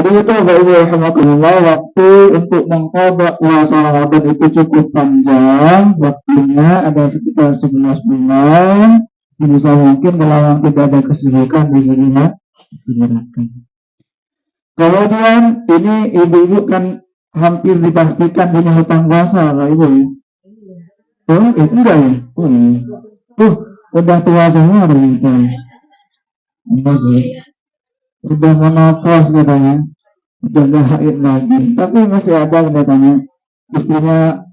Jadi itu Bapak Ibu rahimakumullah, waktu untuk mengqadha puasa Ramadan itu cukup panjang, waktunya ada sekitar 11 bulan. Sebisa mungkin kalau tidak ada kesibukan disegerakan. Kemudian ini ibu-ibu kan hampir dipastikan punya hutang puasa Bapak Ibu ya. Oh, enggak ya? Oh, iya. Udah tua semua ternyata. Enggak sih. Udah menopause katanya. Udah gak haid lagi. Tapi masih ada katanya. Istrinya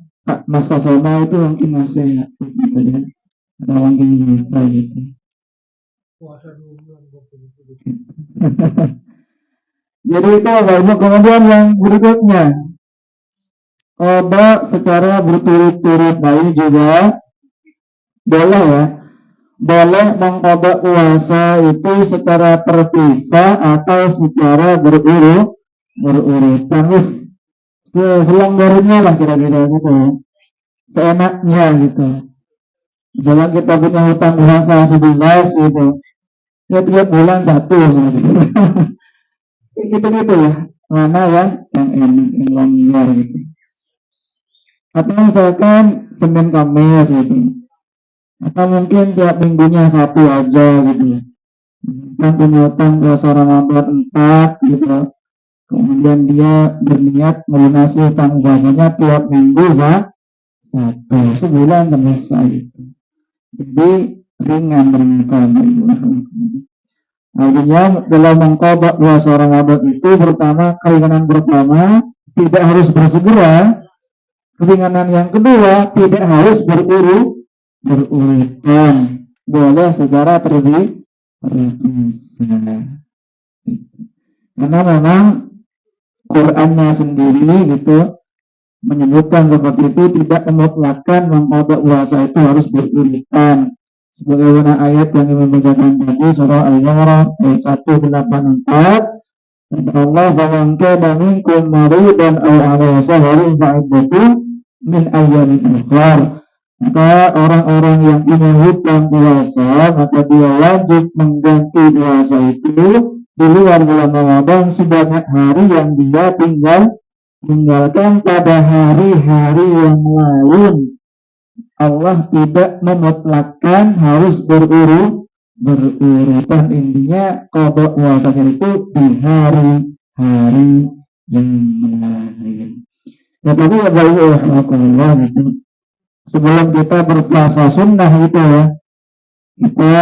Mas Sasona itu mungkin masih gitu ya. Ada mungkin gitu. Puasa 2 bulan. Jadi itu Bapak Ibu. Kemudian yang berikutnya, qadha secara berturut-turut. Nah ini juga boleh ya. Boleh mengqadha puasa itu secara terpisah atau secara berurutan. Selonggarnya lah kira-kira gitu ya. Seenaknya gitu. Jangan kita punya hutang puasa 11 gitu. Ya tiap bulan 1 gitu. Gitu ya. Mana yang enak, yang longgar gitu. Atau misalkan Senin Kamis gitu. Atau mungkin tiap minggunya 1 aja gitu. Kan punya hutang puasa Ramadan 4 gitu. Kemudian dia berniat melunasi hutang puasanya tiap minggu 1, sebulan selesai itu. Jadi ringan ternyata. Artinya dalam mengqadha puasa Ramadan itu keringanan pertama tidak harus bersegera. Keringanan yang kedua tidak harus berurutan. Boleh secara terpisah. Karena memang Qurannya sendiri gitu menyebutkan seperti itu, tidak memutlakkan mengqadha puasa itu harus berurutan. Sebagaimana ayat yang membacakan tadi surah Al-Baqarah ayat 184, kata Allah, "Faman kana minkum maridan aw 'ala safarin fa'iddatun min ayyamin ukhra." Maka orang-orang yang punya hutang puasa, maka dia wajib mengganti puasa itu di luar bulan Ramadan sebanyak hari yang dia tinggalkan pada hari-hari yang lain. Allah tidak memutlakkan harus berurutan. Intinya qadha puasanya itu di hari-hari yang lain. Ya tadi ya Bapak gitu. Sebelum kita berpuasa sunnah gitu ya, kita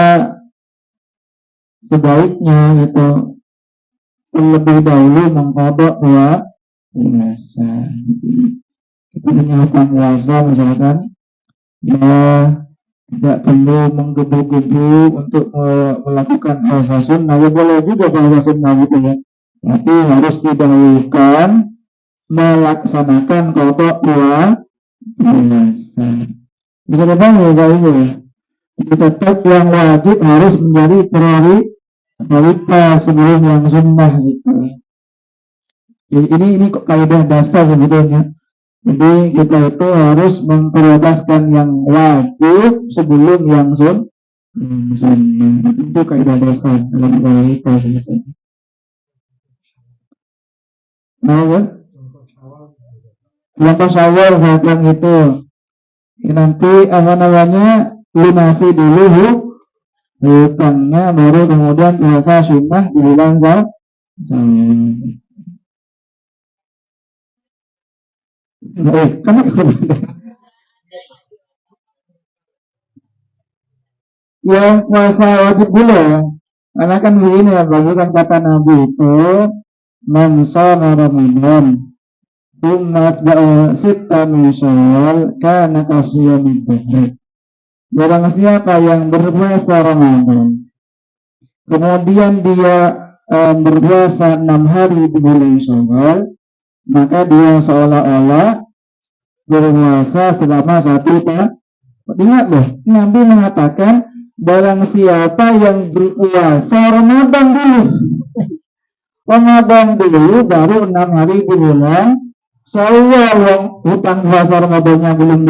sebaiknya itu terlebih dahulu mengqadha puasa. Kita punya hutang puasa misalkan, ya tidak perlu menggebu-gebu untuk melakukan puasa sunnah. Ya boleh juga puasa sunnah gitu ya, tapi harus didahulukan melaksanakan qadha puasa. Bisa dipahami ya ini ya. Jadi tetap yang wajib harus menjadi prioritas sebelum yang sunnah gitu. Jadi ini kaidah dasar sebetulnya. Jadi kita itu harus memprioritaskan yang wajib sebelum yang sunnah. Itu kaidah dasar dalam prioritas sebetulnya. Nah, contoh Syawal saat yang itu. Nanti lunasi dulu hutangnya, baru kemudian puasa sunnah di bulan yang puasa wajib dulu ya. Karena kan begini ya, bagikan kata Nabi itu, man shoma Ramadan Umat sitta min Syawal kana kasiyamid dahr. Barang siapa yang berpuasa Ramadan, kemudian dia berpuasa 6 hari di bulan Syawal, maka dia seolah-olah berpuasa selama 1 tahun. Ingat loh, Nabi mengatakan barang siapa yang berpuasa Ramadan dulu baru 6 hari di bulan Syawal, hutang puasa Ramadannya belum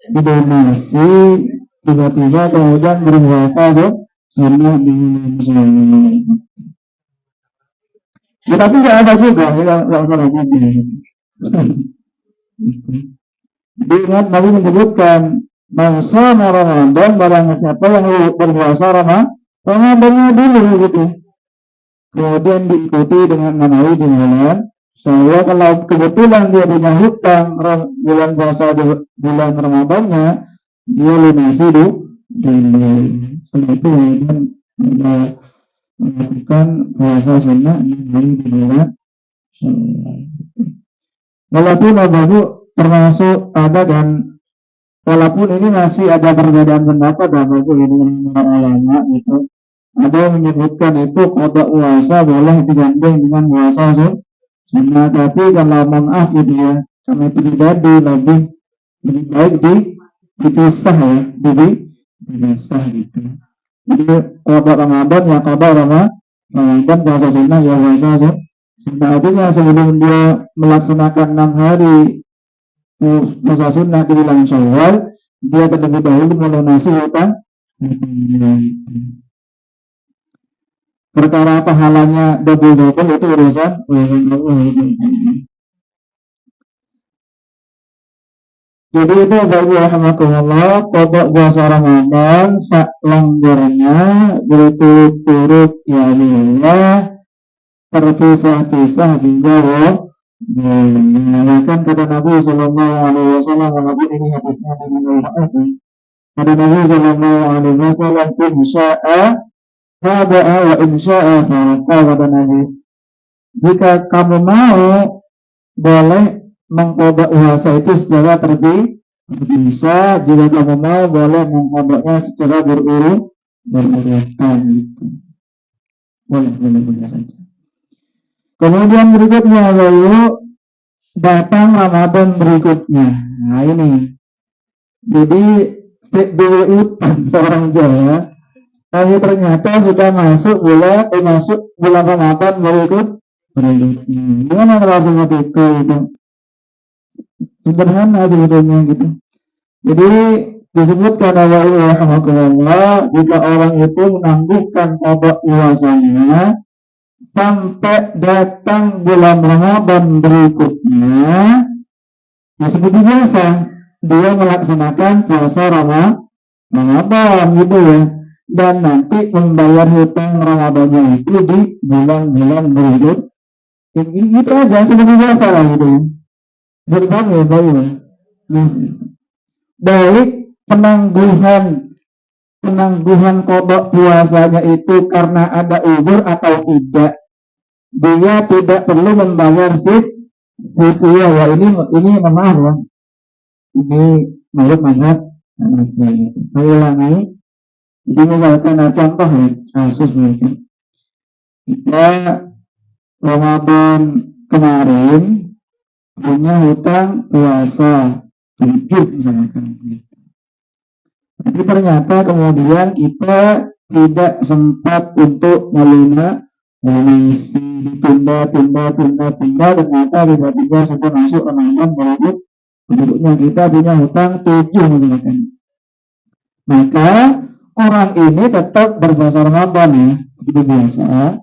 didonasi, tiba-tiba kemudian berpuasa sunnah di bulan Syawal. Ya, tapi nggak ada juga, nggak salah juga. Jadi ingat Nabi menyebutkan masa Ramadan barang siapa yang berpuasa Ramadannya dulu gitu. Kemudian diikuti dengan menawi di bulan saya kalau kebetulan dia punya hutang bulan puasa di bulan Ramadannya dia lunasi dulu. Setelah itu kemudian melakukan puasa sunnah di bulan walaupun Bapak termasuk ada dan walaupun ini masih ada perbedaan pendapat Bapak ini para ulama gitu. Ada yang menyebutkan itu qada puasa boleh digandeng dengan puasa sunnah, tapi kalau maaf gitu ya, karena itu pribadi lebih baik dipisah ya, dipisah gitu. Jadi qada Ramadan ya qada Ramadan, puasa sunnah ya puasa sunnah. Artinya sebelum dia melaksanakan 6 hari puasa sunnah di bulan Syawal, dia terlebih dahulu melunasi hutang. Perkara pahalanya double-double itu urusan Allah. Jadi itu bagi rahmatullah pokok puasa Ramadan sak langgurnya berturut-turut ya Allah terpisah-pisah juga kan kata Nabi Sallallahu Alaihi Wasallam walaupun ini hadisnya kata Nabi Sallallahu Alaihi Wasallam insya'a taba'a wa insya'a farqa kata Nabi jika kamu mau boleh mengqada puasa itu secara terpisah jika kamu mau boleh mengqadanya secara berurutan gitu. Boleh saja. Kemudian berikutnya lalu datang Ramadan berikutnya. Nah ini jadi step dulu orang Jawa tapi ternyata sudah masuk bulan Ramadan berikutnya. Gimana rasanya itu sederhana sebetulnya gitu. Jadi disebutkan oleh Allah jika orang itu menangguhkan qada puasanya sampai datang bulan Ramadan berikutnya ya seperti biasa dia melaksanakan puasa Ramadan gitu ya dan nanti membayar hutang Ramadannya itu di bulan-bulan berikutnya gitu aja seperti biasa lah gitu ya. Jadi ya baik penangguhan qada puasanya itu karena ada uzur atau tidak dia tidak perlu membayar fidyah ya ini maaf ya ini menurut mazhab saya ulangi jadi misalkan contoh ya kasus mungkin kita Ramadan kemarin punya hutang puasa 7 misalkan. Tapi ternyata kemudian kita tidak sempat untuk melunasi ditunda ternyata tiba-tiba sudah masuk Ramadan berikutnya kita punya hutang 7 misalkan. Maka orang ini tetap berpuasa Ramadan ya seperti biasa.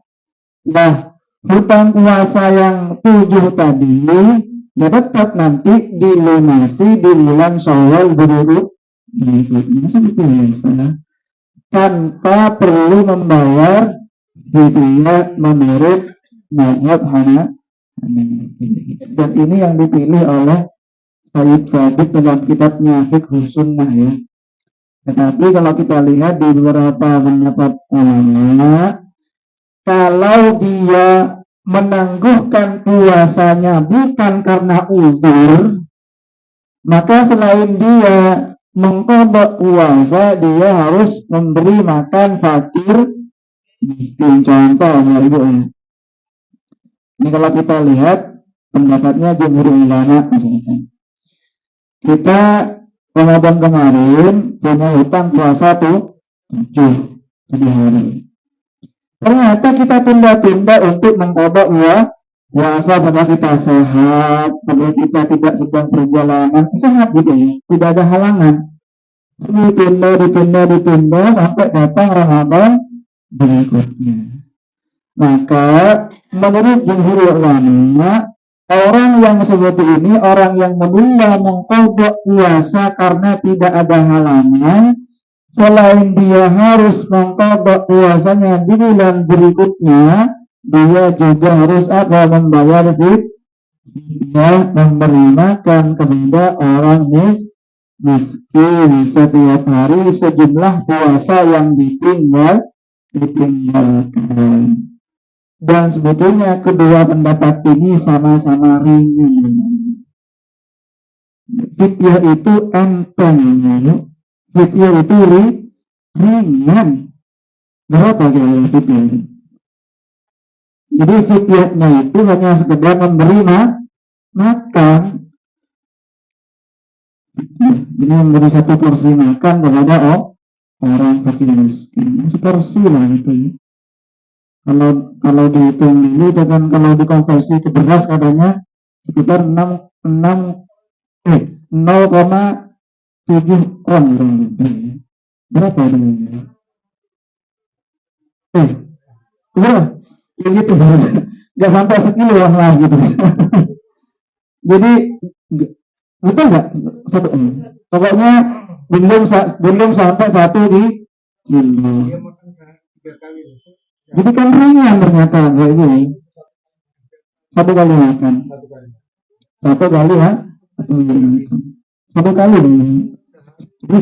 Nah hutang puasa yang 7 tadi ya tetap nanti dilunasi di bulan Syawal berikutnya seperti biasa tanpa perlu membayar fidyah menurut mazhab Hanafi dan ini yang dipilih oleh Sayyid Sabiq dalam kitabnya Fiqh Sunnah ya. Tetapi kalau kita lihat di beberapa pendapat ulama kalau dia menangguhkan puasanya bukan karena uzur maka selain dia mengqada puasa dia harus memberi makan fakir miskin contoh ya ibu ya. Ini kalau kita lihat pendapatnya jumhur ulama misalkan kita Ramadan kemarin punya hutang puasa 7 hari ternyata kita tunda-tunda untuk mengqada puasa padahal kita sehat, padahal kita tidak sedang perjalanan, sehat gitu ya, tidak ada halangan. Ditunda sampai datang Ramadan berikutnya. Maka menurut jumhur ulama, orang yang seperti ini, orang yang menunda mengqadha puasa karena tidak ada halangan, selain dia harus mengqadha puasanya di bulan berikutnya, dia juga harus membayar fidyah, memberi makan kepada orang miskin setiap hari sejumlah puasa yang ditinggalkan. Dan sebetulnya kedua pendapat ini sama-sama ringan. Fidyah itu enteng, fidyah itu ringan. Berapa kira fidyah? Jadi fidyahnya itu hanya sekedar memberi makan. Ini memberi satu porsi makan kepada orang fakir miskin. Seporsi lah itu ya. Kalau dihitung dulu dengan kalau dikonversi ke beras katanya sekitar 0,7 on berapa ini? Berapa? Ya gitu, nggak sampai sekilo lah gitu. Jadi betul nggak satu on? Pokoknya belum sampai satu di kilo. Jadi kan ringan ternyata kayak gini. Satu kali makan. Satu kali ya. Satu kali. Jadi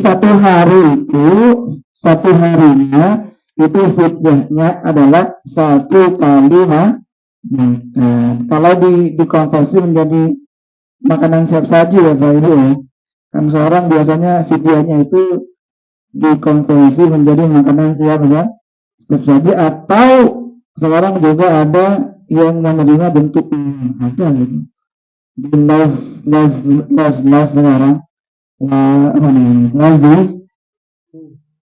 satu harinya itu fidyahnya adalah satu kali makan. Kalau dikonversi menjadi makanan siap saji ya Pak Ibu ya. Kan seorang biasanya fidyahnya itu dikonversi menjadi makanan siap saji, atau sekarang juga ada yang menerima bentuk ada gitu. Di las sekarang lazis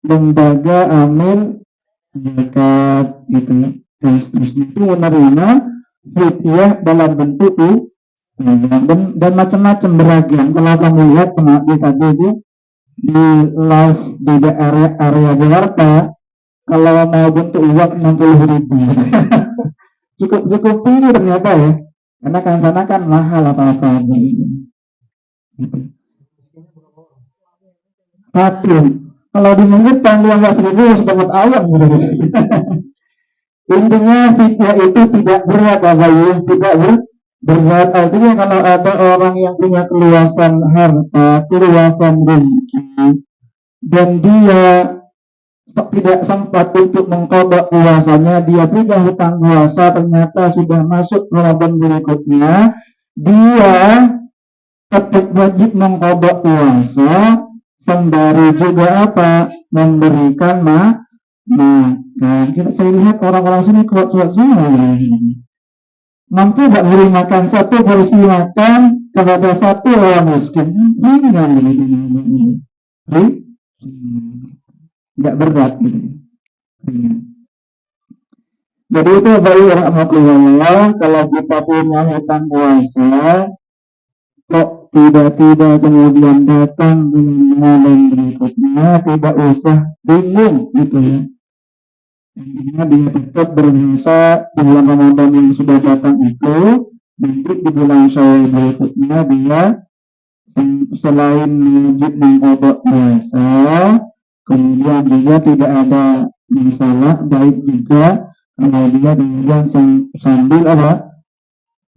lembaga amil zakat gitu ya. Terus itu menerima fidyah dalam bentuk dan macam-macam beragam. Kalau kamu lihat di tadi itu di las di area Jakarta, kalau mau bentuk uang 60.000 cukup tinggi ternyata ya, karena kan sana kan mahal apa-apa satu. Kalau di menit tanggal 15.000 dapat ayam gitu. Intinya fidyah itu tidak berat tidak berat. Artinya kalau ada orang yang punya keluasan harta, keluasan rezeki, dan dia tidak sempat untuk mengqadha puasanya, dia punya hutang puasa, ternyata sudah masuk Ramadan berikutnya, dia tetap wajib mengqadha puasa, sembari juga memberikan makan. Saya lihat orang-orang sini kuat-kuat semua mampu gak beri makan satu porsi makan kepada satu orang miskin, ringan nggak berat gitu. Jadi itu bagi rahmatullah, kalau kita punya hutang puasa kok tiba-tiba kemudian datang bulan berikutnya, tidak usah bingung gitu ya. Intinya dia tetap berpuasa di bulan Ramadan yang sudah datang itu, nanti di bulan Syawal berikutnya dia selain wajib mengqadha puasa, kemudian juga tidak ada masalah, baik juga kalau dia kemudian sambil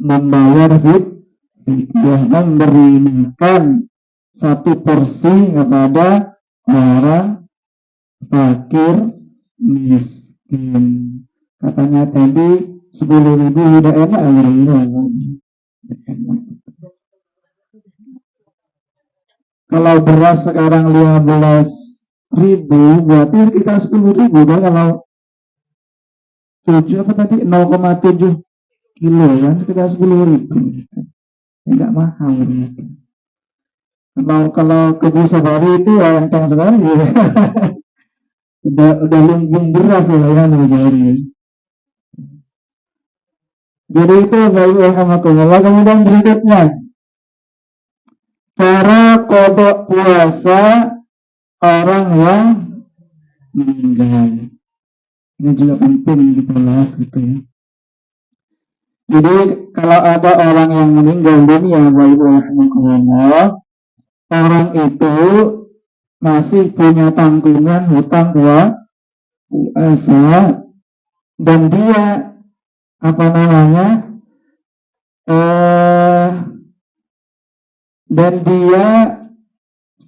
membayar fidyah, memberi makan satu porsi kepada orang fakir miskin. Katanya tadi 10.000 udah enak kalau beras sekarang 15.000 berarti sekitar 10.000 kan. Kalau 7 apa tadi 0,7 kilo kan sekitar 10.000, enggak mahal ternyata. Kalau Kebun Sabari itu enteng sekali ya. udah lumbung beras ya Kebun Sabari. Jadi itu baik rahmatullah. Kemudian berikutnya cara qadha puasa orang yang meninggal. Ini juga penting kita bahas gitu ya. Jadi kalau ada orang yang meninggal dunia, orang itu masih punya tanggungan hutang puasa, dan dia apa namanya dan dia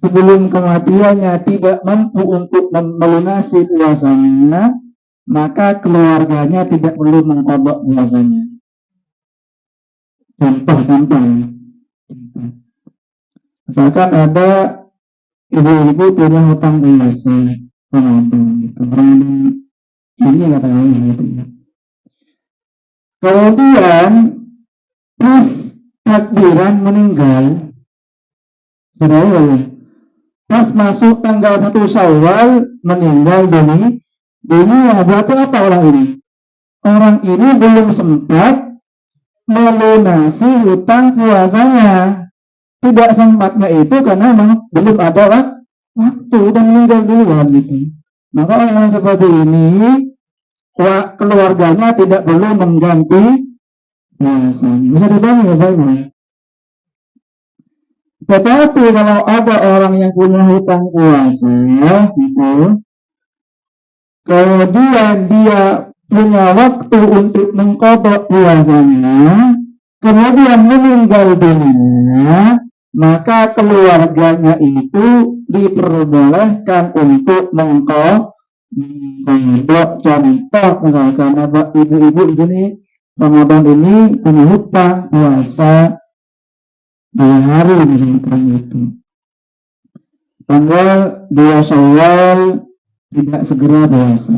sebelum kematiannya tidak mampu untuk melunasi puasanya, maka keluarganya tidak perlu mengqadha puasanya. Contoh, misalkan ada ibu-ibu punya hutang puasa Ramadan gitu, Ramadan ini katanya gitu ya. Kemudian pas takbiran meninggal, pas masuk tanggal 1 Syawal meninggal dunia, berarti apa orang ini? Orang ini belum sempat melunasi hutang puasanya. Tidak sempatnya itu karena memang belum ada waktu dan meninggal duluan gitu. Maka orang seperti ini keluarganya tidak perlu mengganti puasanya. Bisa dibangun ya Pak Ibu. Tetapi kalau ada orang yang punya hutang puasa gitu, kemudian dia punya waktu untuk mengqadha puasanya, kemudian meninggal dunia, maka keluarganya itu diperbolehkan untuk mengqadha. Contoh misalkan ada ibu-ibu di sini Ramadan ini punya hutang puasa 2 hari misalkan itu. Tanggal 2 Syawal tidak segera puasa.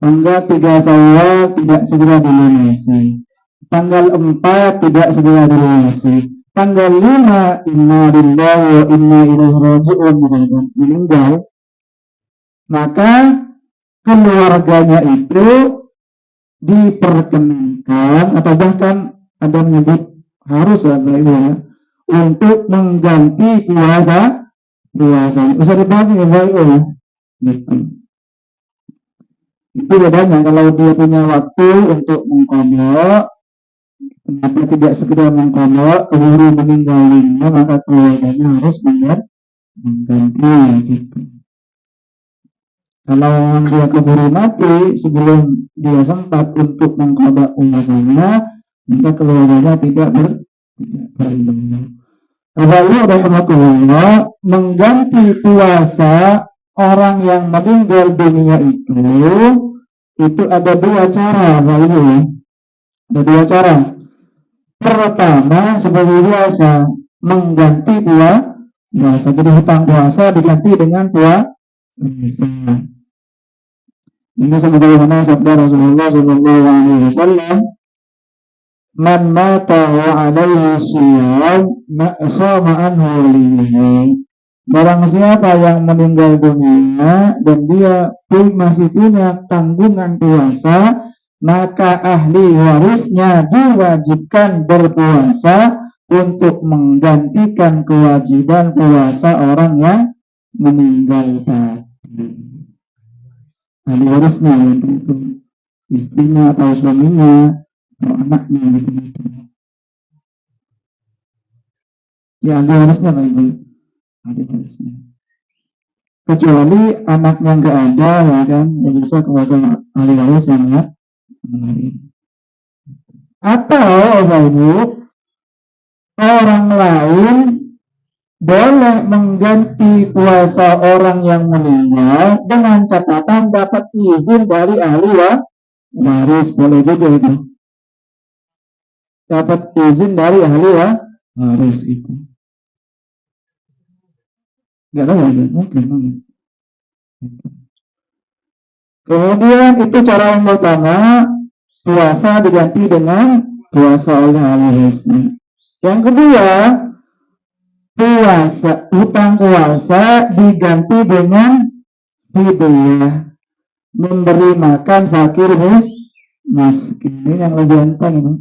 Tanggal 3 Syawal tidak segera dilunasi. Tanggal 4 tidak segera dilunasi. Tanggal 5 inna lillahi wa inna ilaihi raji'un misalkan meninggal, maka keluarganya itu diperkenankan atau bahkan ada menyebut harus ya untuk mengganti puasa. Bisa dipahami ya Bapak Ibu gitu. Itu bedanya kalau dia punya waktu untuk mengqadha, kenapa tidak segera mengqadha, keburu meninggal dunia, maka keluarganya harus mengganti gitu. Kalau dia keburu mati sebelum dia sempat untuk mengqadha puasanya, maka keluarganya tidak berilmu. Kalau mengganti puasa orang yang meninggal dunia itu ada 2 cara, ada 2 cara. Pertama seperti biasa mengganti puasa, jadi hutang puasa diganti dengan puasa. Ini sebagaimana sabda Rasulullah SAW, man mata wa alaihi siyam ma'sama anhu walihi. Barang siapa yang meninggal dunia dan dia pun masih punya tanggungan puasa, maka ahli warisnya diwajibkan berpuasa untuk menggantikan kewajiban puasa orang yang meninggal tadi. Ahli warisnya itu istrinya atau suaminya atau anaknya gitu. Ya ahli warisnya Pak Ibu. Ahli warisnya. Kecuali anaknya nggak ada ya kan, yang bisa kepada ahli waris yang lain. Atau Bapak Ibu, orang lain boleh mengganti puasa orang yang meninggal dengan catatan dapat izin dari ahli waris. Boleh juga itu. Dapat izin dari ahli waris itu. Enggak tahu ya, mungkin. Kemudian itu cara yang pertama, puasa diganti dengan puasa oleh ahli waris. Yang kedua, hutang puasa diganti dengan fidyah, memberi makan fakir miskin. Ini yang lebih enteng ini.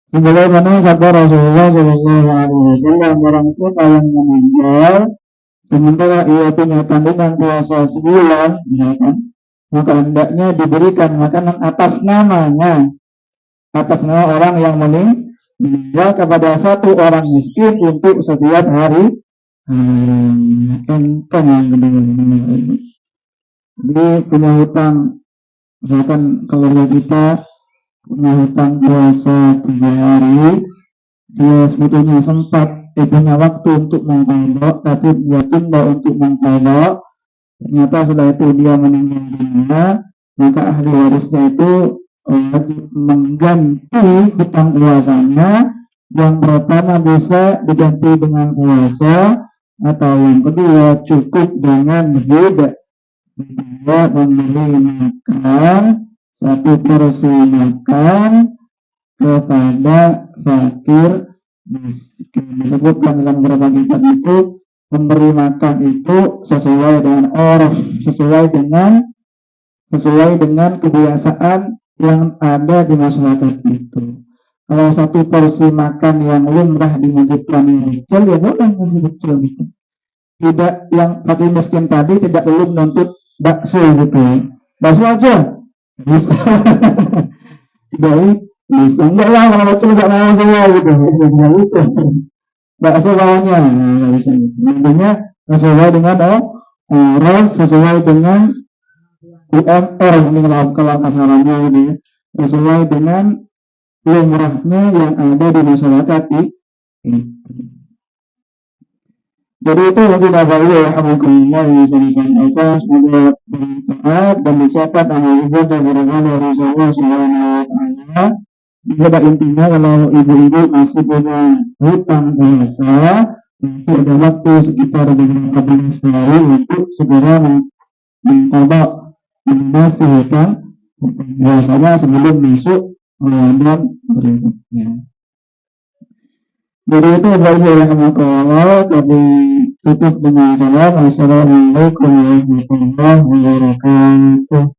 Sebagaimana sabda Rasulullah SAW, orang siapa yang meninggal sementara ia punya tanggungan puasa sebulan, misalkan maka hendaknya diberikan makanan atas nama orang yang meninggal kepada satu orang miskin untuk setiap hari. Enteng yang kedua. Jadi punya hutang, misalkan keluarga kita punya hutang puasa 3 hari, dia sebetulnya sempat punya waktu untuk mengkodok, tapi dia tunda untuk mengkodok. Ternyata setelah itu dia meninggal dunia, maka ahli warisnya itu wajib mengganti hutang puasanya. Yang pertama bisa diganti dengan puasa, atau yang kedua cukup dengan hidup. Dia memberi makan 1 porsi makan kepada fakir miskin. Disebutkan dalam beberapa kitab itu, memberi makan itu sesuai dengan orf, sesuai dengan kebiasaan yang ada di masyarakat itu. Kalau 1 porsi makan yang lumrah di masjid yang kecil, ya boleh masih kecil gitu. Tidak, yang fakir miskin tadi tidak perlu menuntut bakso gitu. Bakso aja bisa. Tidak bisa. Enggak lah, kalau kecil enggak mau semua gitu. Enggak gitu. Bakso bawahnya enggak bisa. Intinya sesuai dengan orang, sesuai dengan UMR ini kalau kasarannya gitu ya. Sesuai dengan lumrahnya yang ada di masyarakat ini. Jadi itu mungkin Bapak Ibu alhamdulillah yang bisa disampaikan, semoga bermanfaat dan dicatat amal ibadah dan beragam dari Allah Subhanahu wa taala. Pada intinya kalau ibu-ibu masih punya hutang puasa, masih ada waktu sekitar beberapa bulan hari untuk segera mengqadha melunasi hutang puasanya sebelum masuk Ramadan berikutnya. Jadi itu Bapak kami tutup dengan salam. Assalamualaikum warahmatullahi wabarakatuh.